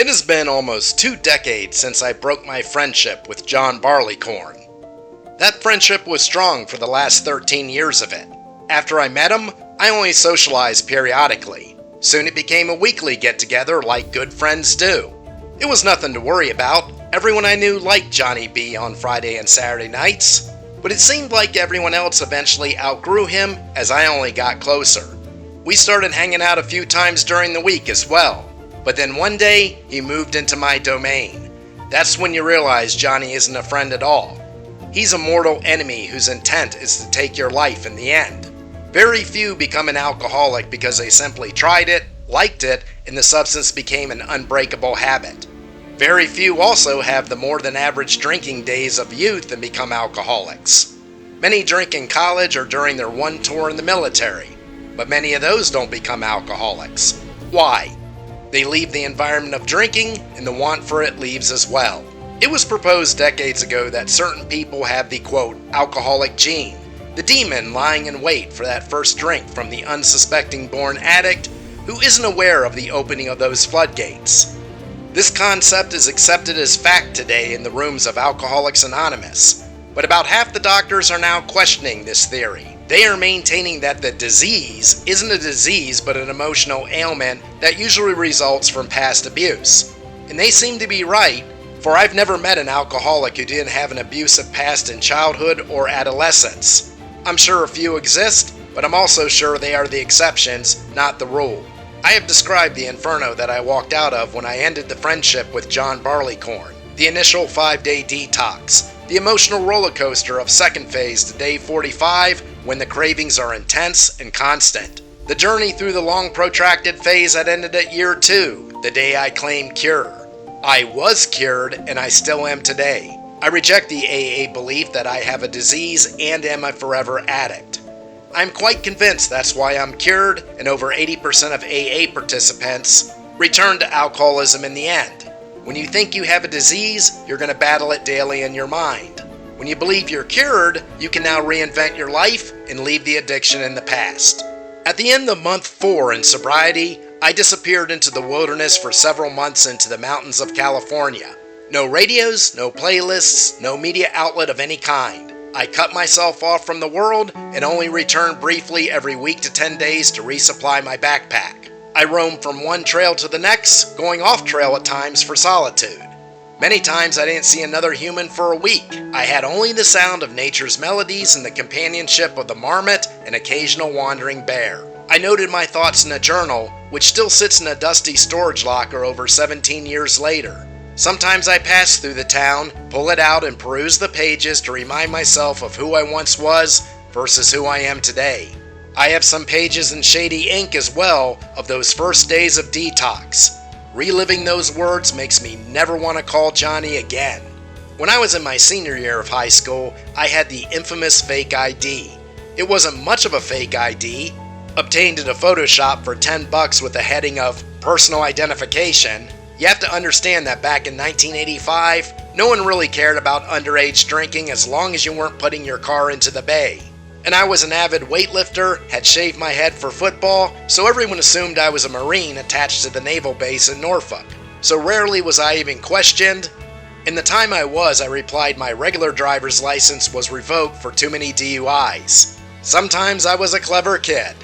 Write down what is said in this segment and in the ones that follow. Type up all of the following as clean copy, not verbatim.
It has been almost 2 decades since I broke my friendship with John Barleycorn. That friendship was strong for the last 13 years of it. After I met him, I only socialized periodically. Soon it became a weekly get-together like good friends do. It was nothing to worry about. Everyone I knew liked Johnny B on Friday and Saturday nights, but it seemed like everyone else eventually outgrew him as I only got closer. We started hanging out a few times during the week as well, but then one day he moved into my domain. That's when you realize Johnny isn't a friend at all. He's a mortal enemy whose intent is to take your life in the end. Very few become an alcoholic because they simply tried it, liked it, and the substance became an unbreakable habit. Very few also have the more than average drinking days of youth and become alcoholics. Many drink in college or during their one tour in the military, but many of those don't become alcoholics. Why? They leave the environment of drinking, and the want for it leaves as well. It was proposed decades ago that certain people have the, quote, alcoholic gene, the demon lying in wait for that first drink from the unsuspecting born addict who isn't aware of the opening of those floodgates. This concept is accepted as fact today in the rooms of Alcoholics Anonymous, but about half the doctors are now questioning this theory. They are maintaining that the disease isn't a disease but an emotional ailment that usually results from past abuse. And they seem to be right, for I've never met an alcoholic who didn't have an abusive past in childhood or adolescence. I'm sure a few exist, but I'm also sure they are the exceptions, not the rule. I have described the inferno that I walked out of when I ended the friendship with John Barleycorn, the initial 5-day detox, the emotional roller coaster of second phase to day 45 when the cravings are intense and constant, the journey through the long protracted phase that ended at year 2, the day I claimed cure. I was cured and I still am today. I reject the AA belief that I have a disease and am a forever addict. I'm quite convinced that's why I'm cured, and over 80% of AA participants return to alcoholism in the end. When you think you have a disease, you're going to battle it daily in your mind. When you believe you're cured, you can now reinvent your life and leave the addiction in the past. At the end of month 4 in sobriety, I disappeared into the wilderness for several months into the mountains of California. No radios, no playlists, no media outlet of any kind. I cut myself off from the world and only returned briefly every week to 10 days to resupply my backpack. I roamed from one trail to the next, going off trail at times for solitude. Many times I didn't see another human for a week. I had only the sound of nature's melodies and the companionship of the marmot and occasional wandering bear. I noted my thoughts in a journal, which still sits in a dusty storage locker over 17 years later. Sometimes I pass through the town, pull it out, and peruse the pages to remind myself of who I once was versus who I am today. I have some pages in shady ink as well of those first days of detox. Reliving those words makes me never want to call Johnny again. When I was in my senior year of high school, I had the infamous fake ID. It wasn't much of a fake ID, obtained in a Photoshop for $10 with the heading of personal identification. You have to understand that back in 1985, no one really cared about underage drinking as long as you weren't putting your car into the bay. And I was an avid weightlifter, had shaved my head for football, so everyone assumed I was a Marine attached to the naval base in Norfolk. So rarely was I even questioned. In the time I was, I replied my regular driver's license was revoked for too many DUIs. Sometimes I was a clever kid.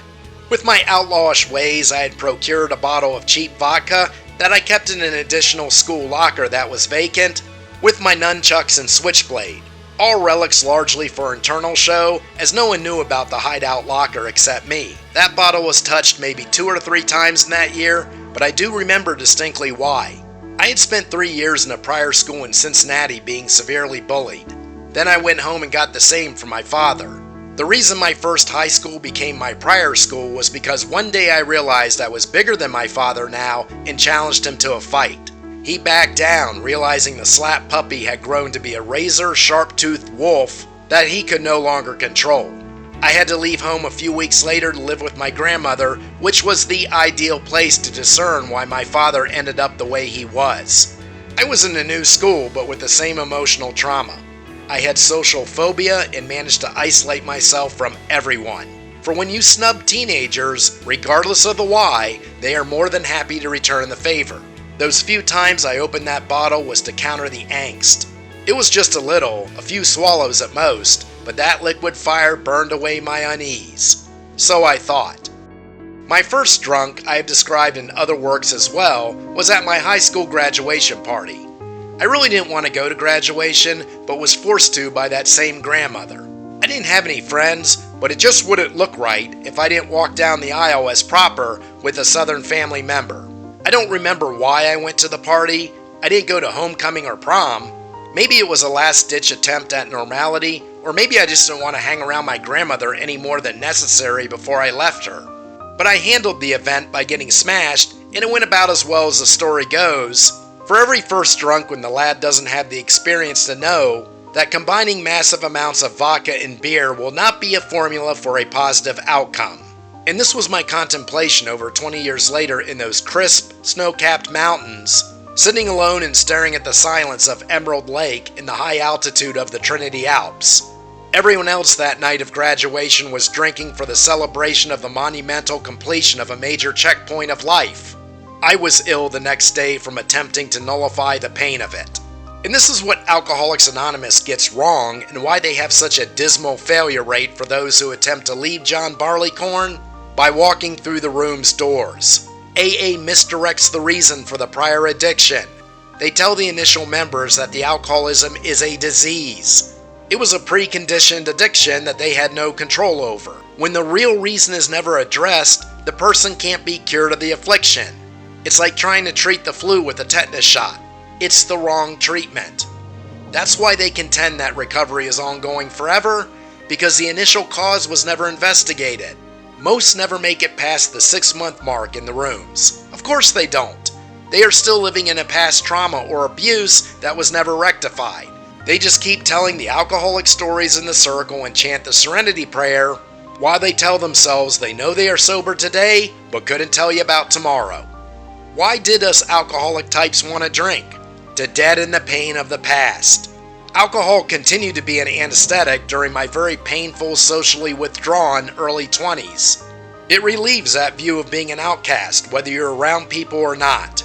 With my outlawish ways, I had procured a bottle of cheap vodka that I kept in an additional school locker that was vacant, with my nunchucks and switchblade. All relics largely for internal show, as no one knew about the hideout locker except me. That bottle was touched maybe 2 or 3 times in that year, but I do remember distinctly why. I had spent 3 years in a prior school in Cincinnati being severely bullied. Then I went home and got the same from my father. The reason my first high school became my prior school was because one day I realized I was bigger than my father now and challenged him to a fight. He backed down, realizing the slap puppy had grown to be a razor sharp-toothed wolf that he could no longer control. I had to leave home a few weeks later to live with my grandmother, which was the ideal place to discern why my father ended up the way he was. I was in a new school, but with the same emotional trauma. I had social phobia and managed to isolate myself from everyone. For when you snub teenagers, regardless of the why, they are more than happy to return the favor. Those few times I opened that bottle was to counter the angst. It was just a little, a few swallows at most, but that liquid fire burned away my unease. So I thought. My first drunk, I have described in other works as well, was at my high school graduation party. I really didn't want to go to graduation, but was forced to by that same grandmother. I didn't have any friends, but it just wouldn't look right if I didn't walk down the aisle as proper with a Southern family member. I don't remember why I went to the party. I didn't go to homecoming or prom. Maybe it was a last-ditch attempt at normality, or maybe I just didn't want to hang around my grandmother any more than necessary before I left her. But I handled the event by getting smashed, and it went about as well as the story goes. For every first drunk when the lad doesn't have the experience to know that combining massive amounts of vodka and beer will not be a formula for a positive outcome. And this was my contemplation over 20 years later in those crisp, snow-capped mountains, sitting alone and staring at the silence of Emerald Lake in the high altitude of the Trinity Alps. Everyone else that night of graduation was drinking for the celebration of the monumental completion of a major checkpoint of life. I was ill the next day from attempting to nullify the pain of it. And this is what Alcoholics Anonymous gets wrong and why they have such a dismal failure rate for those who attempt to leave John Barleycorn by walking through the room's doors. AA misdirects the reason for the prior addiction. They tell the initial members that the alcoholism is a disease. It was a preconditioned addiction that they had no control over. When the real reason is never addressed, the person can't be cured of the affliction. It's like trying to treat the flu with a tetanus shot. It's the wrong treatment. That's why they contend that recovery is ongoing forever, because the initial cause was never investigated. Most never make it past the 6-month mark in the rooms. Of course they don't. They are still living in a past trauma or abuse that was never rectified. They just keep telling the alcoholic stories in the circle and chant the serenity prayer while they tell themselves they know they are sober today but couldn't tell you about tomorrow. Why did us alcoholic types want to drink? To deaden the pain of the past. Alcohol continued to be an anesthetic during my very painful, socially withdrawn early 20s. It relieves that view of being an outcast, whether you're around people or not.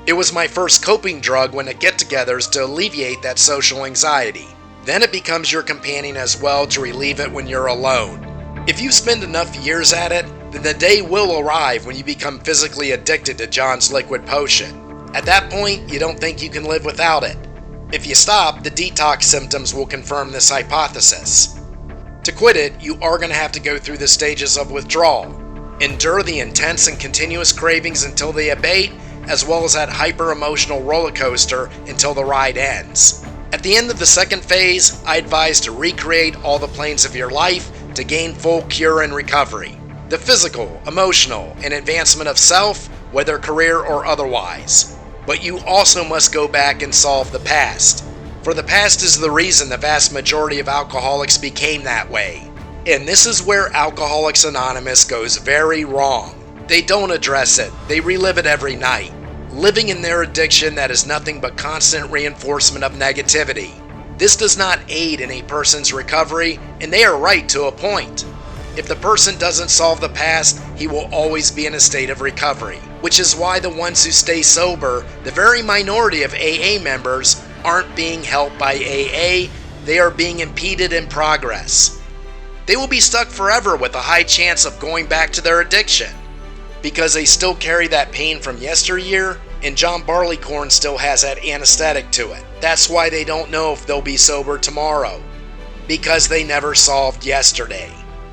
It was my first coping drug when at get-togethers to alleviate that social anxiety. Then it becomes your companion as well to relieve it when you're alone. If you spend enough years at it, then the day will arrive when you become physically addicted to John's liquid potion. At that point, you don't think you can live without it. If you stop, the detox symptoms will confirm this hypothesis. To quit it, you are going to have to go through the stages of withdrawal. Endure the intense and continuous cravings until they abate, as well as that hyper-emotional roller coaster until the ride ends. At the end of the second phase, I advise to recreate all the planes of your life to gain full cure and recovery. The physical, emotional, and advancement of self, whether career or otherwise. But you also must go back and solve the past. For the past is the reason the vast majority of alcoholics became that way. And this is where Alcoholics Anonymous goes very wrong. They don't address it, they relive it every night. Living in their addiction that is nothing but constant reinforcement of negativity. This does not aid in a person's recovery, and they are right to a point. If the person doesn't solve the past, he will always be in a state of recovery, which is why the ones who stay sober, the very minority of AA members, aren't being helped by AA, they are being impeded in progress. They will be stuck forever with a high chance of going back to their addiction, because they still carry that pain from yesteryear, and John Barleycorn still has that anesthetic to it. That's why they don't know if they'll be sober tomorrow, because they never solved yesterday.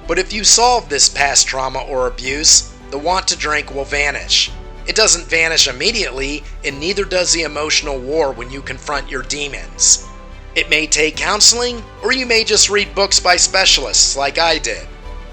But if you solve this past trauma or abuse, the want to drink will vanish. It doesn't vanish immediately, and neither does the emotional war when you confront your demons. It may take counseling, or you may just read books by specialists like I did.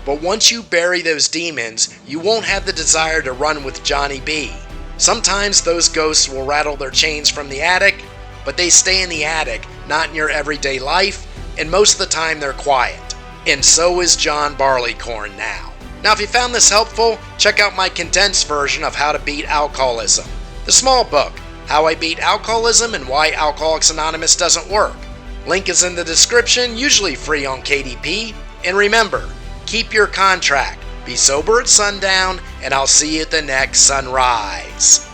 But once you bury those demons, you won't have the desire to run with Johnny B. Sometimes those ghosts will rattle their chains from the attic, but they stay in the attic, not in your everyday life, and most of the time they're quiet. And so is John Barleycorn now. Now if you found this helpful, check out my condensed version of How to Beat Alcoholism. The small book, How I Beat Alcoholism and Why Alcoholics Anonymous Doesn't Work. Link is in the description, usually free on KDP. And remember, keep your contract, be sober at sundown, and I'll see you at the next sunrise.